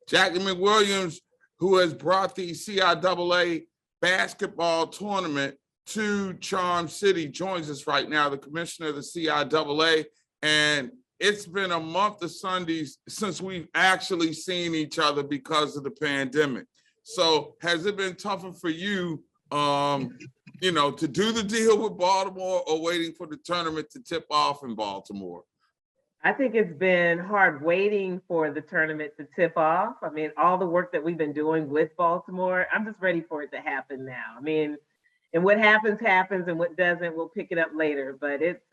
Jacqie McWilliams, who has brought the CIAA Basketball Tournament to Charm City, joins us right now, the commissioner of the CIAA. And it's been a month of Sundays since we've actually seen each other because of the pandemic. So has it been tougher for you, to do the deal with Baltimore or waiting for the tournament to tip off in Baltimore? I think it's been hard waiting for the tournament to tip off. I mean, all the work that we've been doing with Baltimore, I'm just ready for it to happen now. I mean, and what happens, happens, and what doesn't, we'll pick it up later. But it's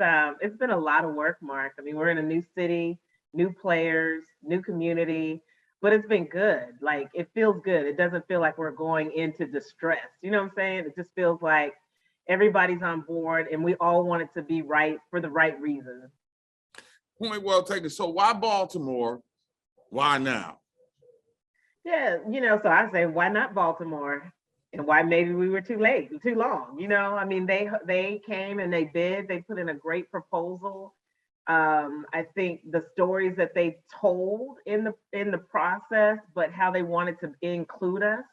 been a lot of work, Mark. I mean, we're in a new city, new players, new community, but it's been good. Like, it feels good. It doesn't feel like we're going into distress. You know what I'm saying? It just feels like everybody's on board and we all want it to be right for the right reasons. Point well taken. So why Baltimore? Why now? Yeah, so I say, why not Baltimore? And why maybe we were too late, too long, I mean, they came and they bid, they put in a great proposal. I think the stories that they told in the process, but how they wanted to include us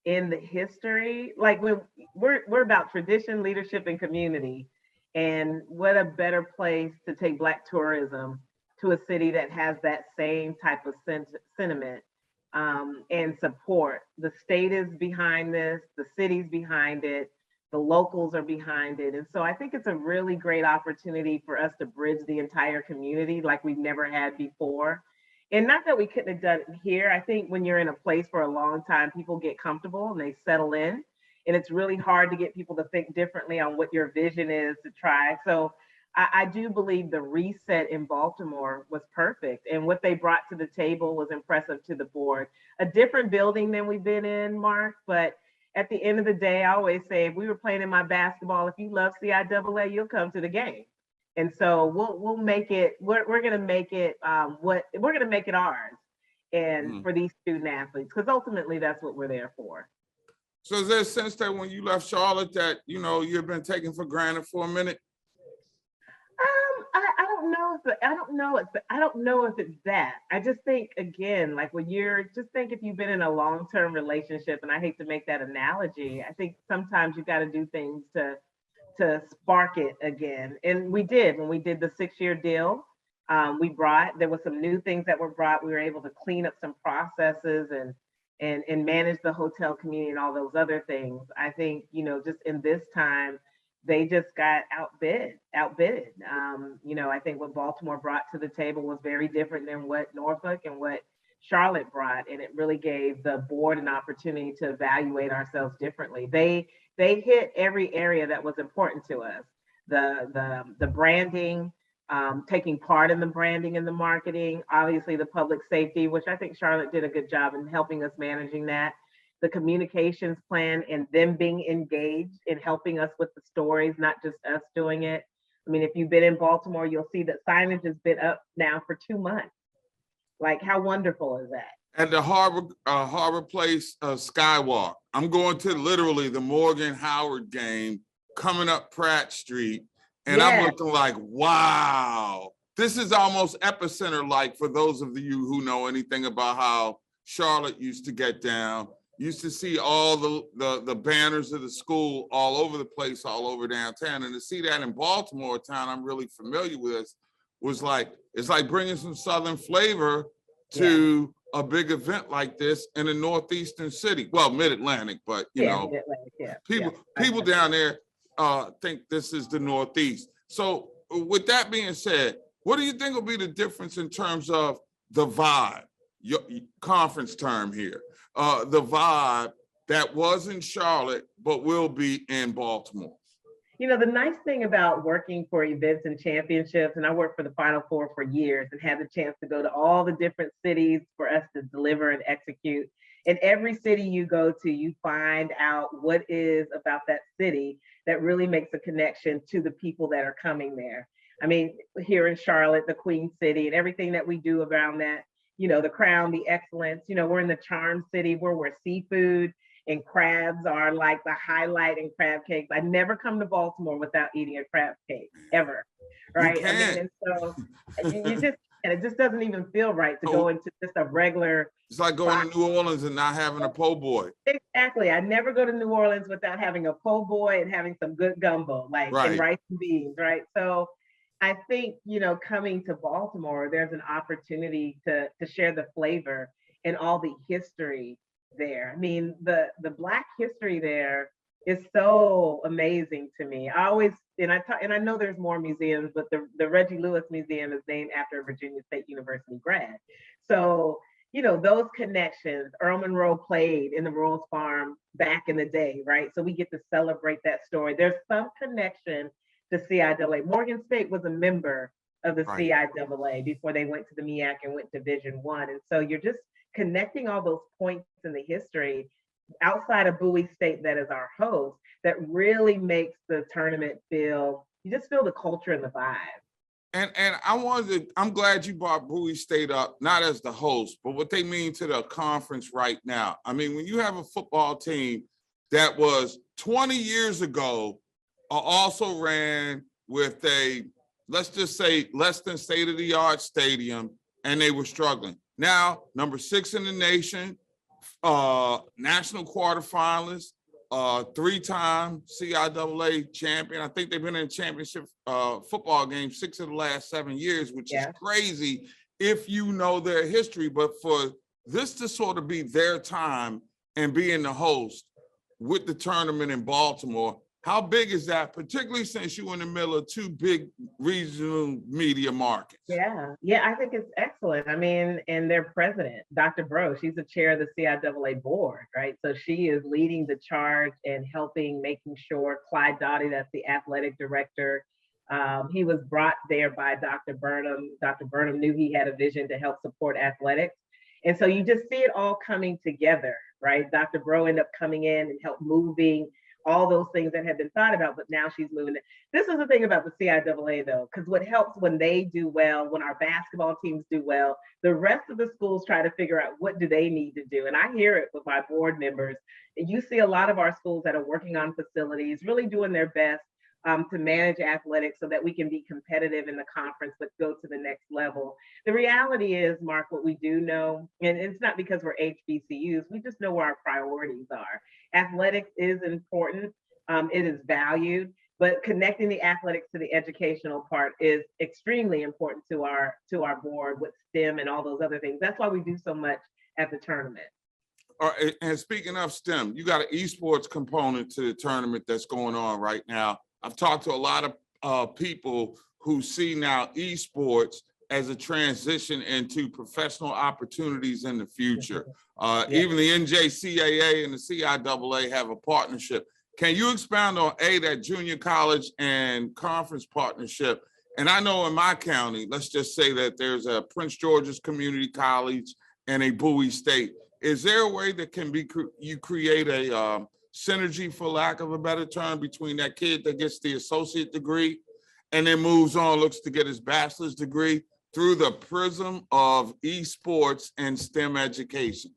in the history, like we're about tradition, leadership, and community. And what a better place to take Black tourism to a city that has that same type of sentiment and support. The state is behind this, the city's behind it, the locals are behind it. And so I think it's a really great opportunity for us to bridge the entire community like we've never had before. And not that we couldn't have done it here. I think when you're in a place for a long time, people get comfortable and they settle in. And it's really hard to get people to think differently on what your vision is to try. So I do believe the reset in Baltimore was perfect. And what they brought to the table was impressive to the board. A different building than we've been in, Mark, but at the end of the day, I always say, if we were playing in my basketball, if you love CIAA, you'll come to the game. And so we'll make it, we're going to make it we're going to make it ours and for these student athletes, because ultimately that's what we're there for. So is there a sense that when you left Charlotte that, you've been taken for granted for a minute? I don't know if it's that. I just think, again, like if you've been in a long-term relationship, and I hate to make that analogy, I think sometimes you got to do things to spark it again. And we did when we did the 6-year deal. There were some new things that were brought. We were able to clean up some processes and manage the hotel community and all those other things. I think, just in this time, they just got outbid. I think what Baltimore brought to the table was very different than what Norfolk and what Charlotte brought. And it really gave the board an opportunity to evaluate ourselves differently. They hit every area that was important to us. The branding, taking part in the branding and the marketing, obviously the public safety, which I think Charlotte did a good job in helping us managing that, the communications plan and them being engaged in helping us with the stories, not just us doing it. I mean, if you've been in Baltimore, you'll see that signage has been up now for 2 months. Like, how wonderful is that? At the Harbor Place Skywalk, I'm going to literally the Morgan Howard game coming up Pratt Street. And I'm looking like, wow, this is almost epicenter-like for those of you who know anything about how Charlotte used to get down. Used to see all the banners of the school all over the place, all over downtown. And to see that in Baltimore, a town I'm really familiar with, was like, it's like bringing some Southern flavor to a big event like this in a northeastern city. Well, mid-Atlantic, but people down there think this is the Northeast. So with that being said, what do you think will be the difference in terms of the vibe, your conference term here, the vibe that was in Charlotte, but will be in Baltimore? The nice thing about working for events and championships, and I worked for the Final Four for years and had the chance to go to all the different cities for us to deliver and execute. In every city you go to, you find out what is about that city that really makes a connection to the people that are coming there. I mean, here in Charlotte, the Queen City and everything that we do around that, the crown, the excellence, we're in the Charm City where seafood and crabs are like the highlight in crab cakes. I never come to Baltimore without eating a crab cake, ever, right? I mean, and so And it just doesn't even feel right to go into just a regular. It's like going to New Orleans and not having a po' boy. Exactly. I never go to New Orleans without having a po' boy and having some good gumbo, like and rice and beans, right? So I think, you know, coming to Baltimore, there's an opportunity to share the flavor and all the history there. I mean, the Black history there is so amazing to me. I always, and I know there's more museums, but the Reggie Lewis Museum is named after a Virginia State University grad. So, you know, those connections, Earl Monroe played in the Rolls Farm back in the day, right? So we get to celebrate that story. There's some connection to CIAA. Morgan State was a member of the CIAA before they went to the MEAC and went to Division I. And so you're just connecting all those points in the history outside of Bowie State that is our host that really makes the tournament feel, you just feel the culture and the vibe. And I'm glad you brought Bowie State up, not as the host, but what they mean to the conference right now. I mean, when you have a football team that was 20 years ago, also ran with a, let's just say, less than state-of-the-art stadium, and they were struggling. Now, number 6 in the nation, national quarterfinalist, 3-time CIAA champion. I think they've been in a championship football game 6 of the last 7 years, which is crazy if you know their history. But for this to sort of be their time and being the host with the tournament in Baltimore, how big is that, particularly since you're in the middle of 2 big regional media markets? Yeah, I think it's excellent. I mean, and their president, Dr. Bro, she's the chair of the CIAA board, right? So she is leading the charge and helping, making sure Clyde Doughty, that's the athletic director, he was brought there by Dr. Burnham. Dr. Burnham knew he had a vision to help support athletics. And so you just see it all coming together, right? Dr. Bro ended up coming in and help moving all those things that had been thought about, but now she's moving it. This is the thing about the CIAA though, because what helps when they do well, when our basketball teams do well, the rest of the schools try to figure out what do they need to do. And I hear it with my board members. And you see a lot of our schools that are working on facilities, really doing their best to manage athletics so that we can be competitive in the conference, but go to the next level. The reality is, Mark, what we do know, and it's not because we're HBCUs, we just know where our priorities are. Athletics is important, it is valued, but connecting the athletics to the educational part is extremely important to our board with STEM and all those other things. That's why we do so much at the tournament. And speaking of STEM, you got an esports component to the tournament that's going on right now. I've talked to a lot of people who see now esports as a transition into professional opportunities in the future. Even the NJCAA and the CIAA have a partnership. Can you expound on that junior college and conference partnership? And I know in my county, let's just say that there's a Prince George's Community College and a Bowie State. Is there a way that can be you create a synergy, for lack of a better term, between that kid that gets the associate degree and then moves on, looks to get his bachelor's degree through the prism of esports and STEM education?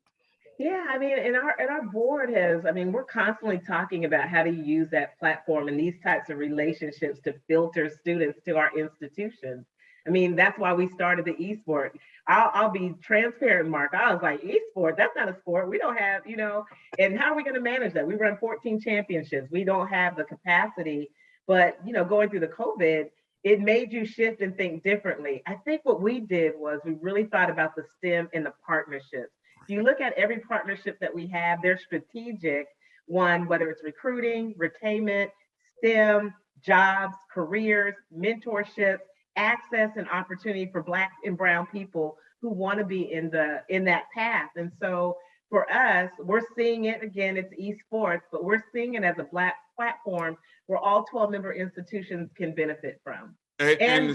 Yeah, I mean, and our board has, I mean, we're constantly talking about how to use that platform and these types of relationships to filter students to our institutions. I mean, that's why we started the eSport. I'll be transparent, Mark. I was like, eSport, that's not a sport. We don't have, you know, and how are we going to manage that? We run 14 championships. We don't have the capacity, but, you know, going through the COVID, it made you shift and think differently. I think what we did was we really thought about the STEM and the partnerships. If you look at every partnership that we have, they're strategic. One, whether it's recruiting, retainment, STEM, jobs, careers, mentorships, access and opportunity for Black and Brown people who want to be in that path. And so for us, we're seeing it again, it's esports, but we're seeing it as a Black platform where all 12 member institutions can benefit from. And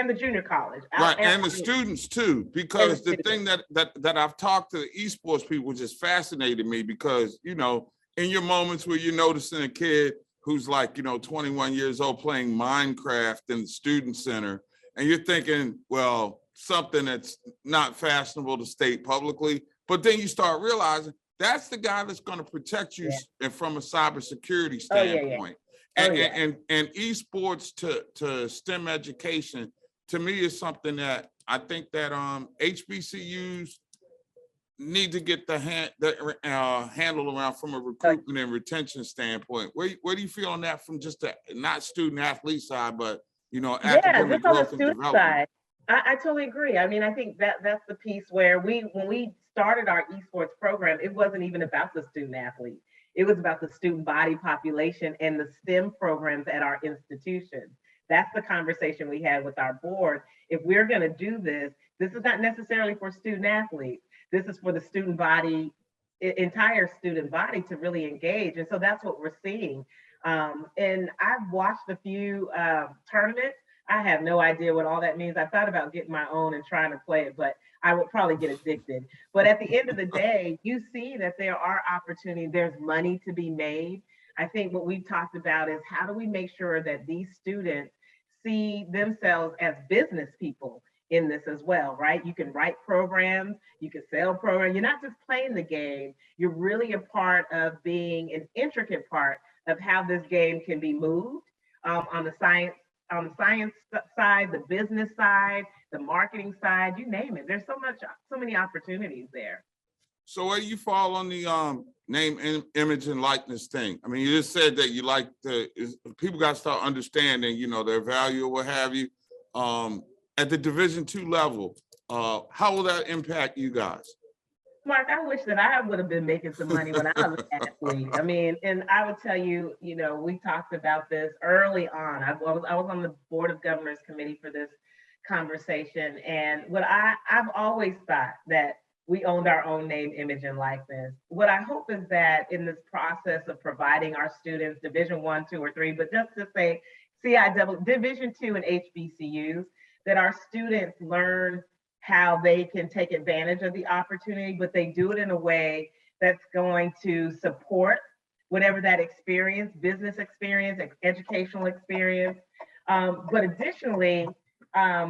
the junior college. Right, and the students too, because the thing that I've talked to the esports people just fascinated me because, you know, in your moments where you're noticing a kid who's like, you know, 21 years old playing Minecraft in the student center, and you're thinking, well, something that's not fashionable to state publicly, but then you start realizing that's the guy that's going to protect you from a cybersecurity standpoint. And esports to STEM education, to me, is something that I think that HBCUs need to get the handle around from a recruitment and retention standpoint. Where do you feel on that from just the not student athlete side, but academic just on the growth and student development? side, I totally agree. I mean, I think that's the piece where when we started our esports program, it wasn't even about the student athlete. It was about the student body population and the STEM programs at our institutions. That's the conversation we had with our board. If we're going to do this, this is not necessarily for student athletes. This is for the student body, entire student body to really engage. And so that's what we're seeing. And I've watched a few tournaments. I have no idea what all that means. I thought about getting my own and trying to play it, but I would probably get addicted. But at the end of the day, you see that there are opportunities, there's money to be made. I think what we've talked about is how do we make sure that these students see themselves as business people in this as well, right? You can write programs, you can sell programs. You're not just playing the game, you're really a part of being an intricate part of how this game can be moved on the science side, the business side, the marketing side, you name it. There's so many opportunities there. So where do you fall on the name, image, and likeness thing? I mean, you just said that you like people got to start understanding, their value or what have you. At the Division II level, how will that impact you guys? Mark, I wish that I would have been making some money when I was an athlete. I mean, and I would tell you, we talked about this early on. I was on the Board of Governors Committee for this conversation. And I've always thought that we owned our own name, image, and likeness. What I hope is that in this process of providing our students Division I, II, or III, but just to say CIAA, Division II and HBCUs, that our students learn how they can take advantage of the opportunity, but they do it in a way that's going to support whatever that experience, business experience, educational experience. But additionally,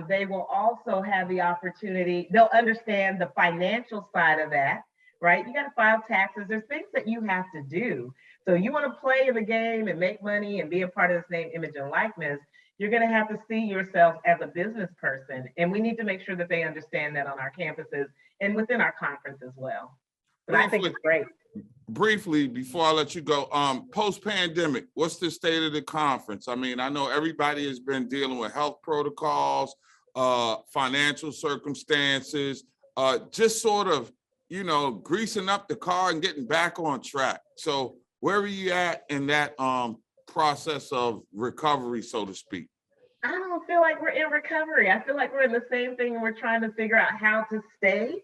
they will also have the opportunity, they'll understand the financial side of that, right? You got to file taxes. There's things that you have to do. So you want to play in the game and make money and be a part of this name, image, and likeness, you're going to have to see yourself as a business person. And we need to make sure that they understand that on our campuses and within our conference as well. But I think it's great. Briefly, before I let you go, post-pandemic, what's the state of the conference? I mean, I know everybody has been dealing with health protocols, financial circumstances, just sort of, greasing up the car and getting back on track. So where are you at in that process of recovery, so to speak? I don't feel like we're in recovery. I feel like we're in the same thing and we're trying to figure out how to stay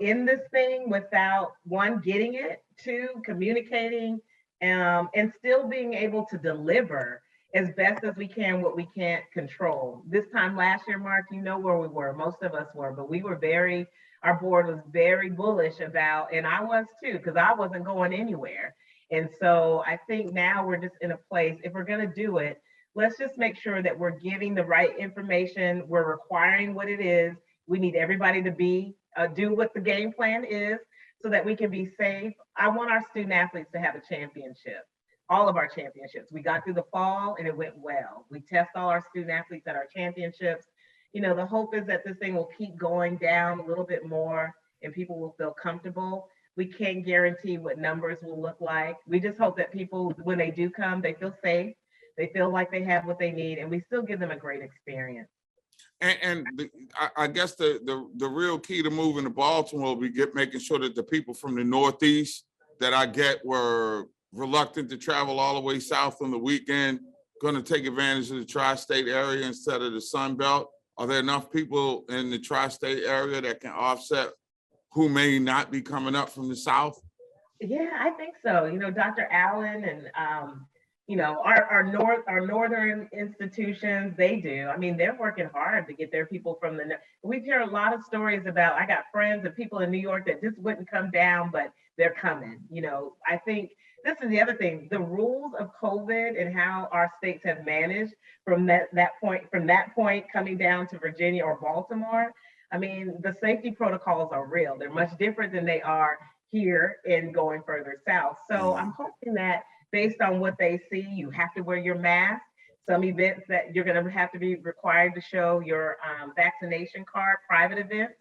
in this thing without, one, getting it, two, communicating, and still being able to deliver as best as we can what we can't control. This time last year, Mark, where we were, most of us were, but we were our board was very bullish about, and I was too, because I wasn't going anywhere. And so I think now we're just in a place, if we're going to do it, let's just make sure that we're giving the right information. We're requiring what it is. We need everybody to do what the game plan is so that we can be safe. I want our student athletes to have a championship, all of our championships. We got through the fall and it went well. We test all our student athletes at our championships. The hope is that this thing will keep going down a little bit more and people will feel comfortable. We can't guarantee what numbers will look like. We just hope that people, when they do come, they feel safe, they feel like they have what they need, and we still give them a great experience. I guess the real key to moving to Baltimore will be making sure that the people from the Northeast that I get were reluctant to travel all the way south on the weekend, going to take advantage of the tri-state area instead of the Sun Belt. Are there enough people in the tri-state area that can offset who may not be coming up from the South? Yeah, I think so. Dr. Allen and, our northern institutions, they do. I mean, they're working hard to get their people from we've heard a lot of stories about, I got friends and people in New York that just wouldn't come down, but they're coming. I think this is the other thing, the rules of COVID and how our states have managed from that point coming down to Virginia or Baltimore. I mean, the safety protocols are real. They're much different than they are here in going further south. So I'm hoping that based on what they see, you have to wear your mask. some events that you're going to have to be required to show your vaccination card, private events,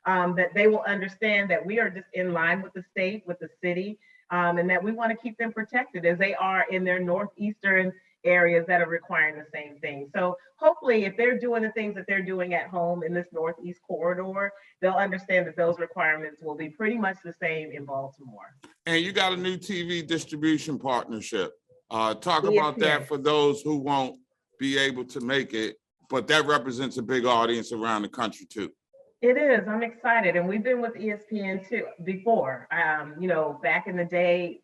that they will understand that we are just in line with the state, with the city, and that we want to keep them protected as they are in their northeastern areas that are requiring the same thing. So hopefully if they're doing the things that they're doing at home in this Northeast corridor, they'll understand that those requirements will be pretty much the same in Baltimore. And you got a new TV distribution partnership. Talk ESPN. about that for those who won't be able to make it, but that represents a big audience around the country too. It is. I'm excited. And we've been with ESPN too before. Back in the day,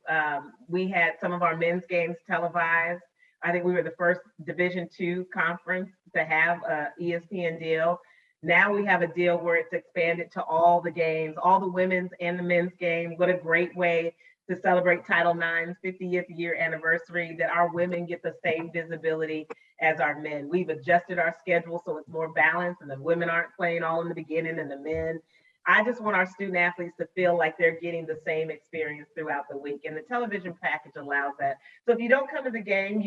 we had some of our men's games televised. I think we were the first Division II conference to have a ESPN deal. Now we have a deal where it's expanded to all the games, all the women's and the men's game. What a great way to celebrate Title IX's 50th year anniversary, that our women get the same visibility as our men. We've adjusted our schedule so it's more balanced and the women aren't playing all in the beginning and the men. I just want our student athletes to feel like they're getting the same experience throughout the week, and the television package allows that. So if you don't come to the game,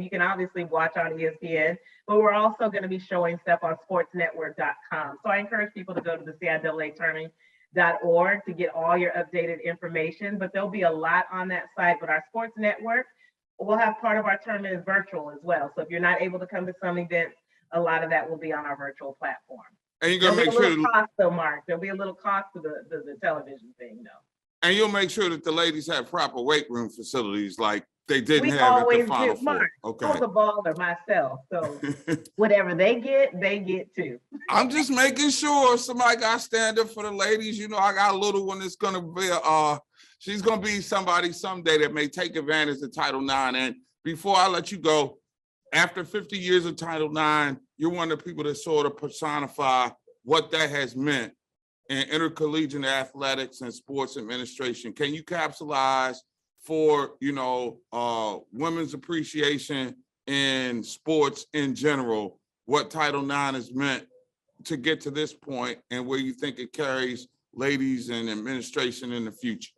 you can obviously watch on ESPN, but we're also going to be showing stuff on sportsnetwork.com. So I encourage people to go to the CIAA tournament.org to get all your updated information, but there'll be a lot on that site. But our sports network, we'll have part of our tournament is virtual as well. So if you're not able to come to some events, a lot of that will be on our virtual platform. And you're gonna make sure there'll be a little cost to the television thing, though. And you'll make sure that the ladies have proper weight room facilities like they didn't have at the Final Four. Okay. I'm a baller myself, so whatever they get too. I'm just making sure somebody got to stand up for the ladies. You know, I got a little one that's gonna be she's gonna be somebody someday that may take advantage of Title IX. And before I let you go, after 50 years of Title IX, you're one of the people that sort of personify what that has meant in intercollegiate athletics and sports administration. Can you capsulize for, women's appreciation in sports in general, what Title IX has meant to get to this point and where you think it carries ladies in administration in the future?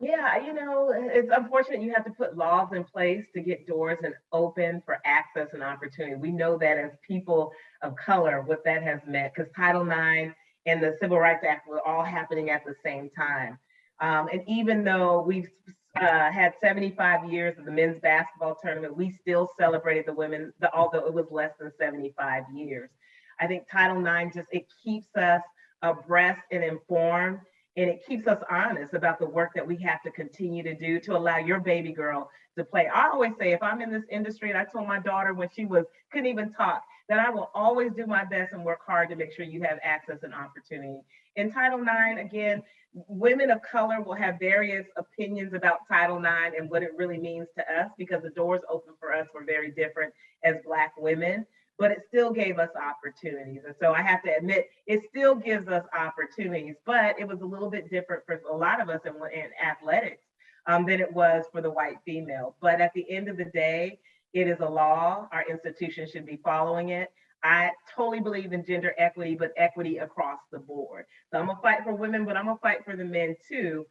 Yeah, it's unfortunate you have to put laws in place to get doors and open for access and opportunity. We know that as people of color, what that has meant, because Title IX and the Civil Rights Act were all happening at the same time. And even though we've had 75 years of the men's basketball tournament, we still celebrated the women, although it was less than 75 years. I think Title IX it keeps us abreast and informed, and it keeps us honest about the work that we have to continue to do to allow your baby girl to play. I always say, if I'm in this industry, and I told my daughter when she couldn't even talk, that I will always do my best and work hard to make sure you have access and opportunity. In Title IX, again, women of color will have various opinions about Title IX and what it really means to us, because the doors open for us were very different as Black women. But it still gave us opportunities. And so I have to admit, it still gives us opportunities, but it was a little bit different for a lot of us in athletics than it was for the white female. But at the end of the day, it is a law. Our institution should be following it. I totally believe in gender equity, but equity across the board. So I'm gonna fight for women, but I'm gonna fight for the men too.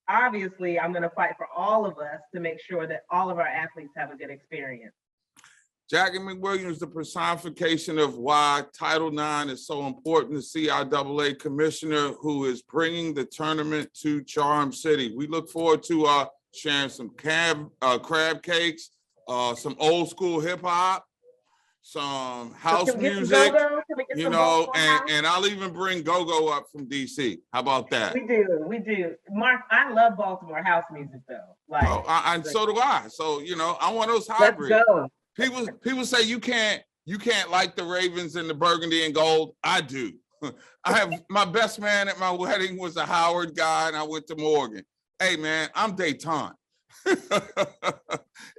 Obviously, I'm gonna fight for all of us to make sure that all of our athletes have a good experience. Jacqie McWilliams, the personification of why Title IX is so important, the CIAA Commissioner who is bringing the tournament to Charm City. We look forward to sharing some crab cakes, some old school hip hop, some house music, and I'll even bring Go-Go up from DC. How about that? We do. Mark, I love Baltimore house music though. And so do I. So, I'm one of those hybrids. Let's go. People say you can't like the Ravens and the burgundy and gold. I do. I have my best man at my wedding was a Howard guy, and I went to Morgan. Hey man, I'm Dayton.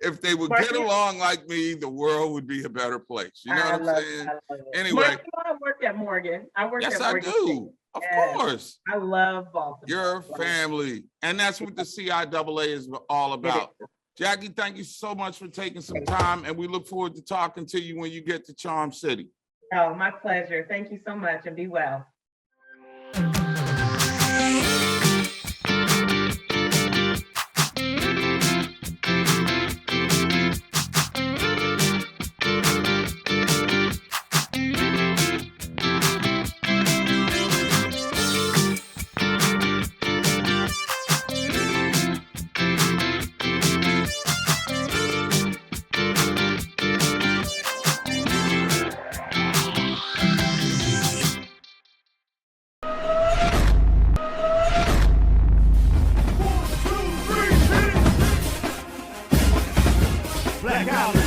If they would get along like me, the world would be a better place. You know what I'm saying? Anyway, Mark, I worked at Morgan. Yes, I do. Of course. I love Baltimore. Your family, and that's what the CIAA is all about. Jacqie, thank you so much for taking some time, and we look forward to talking to you when you get to Charm City. Oh, my pleasure. Thank you so much, and be well. college.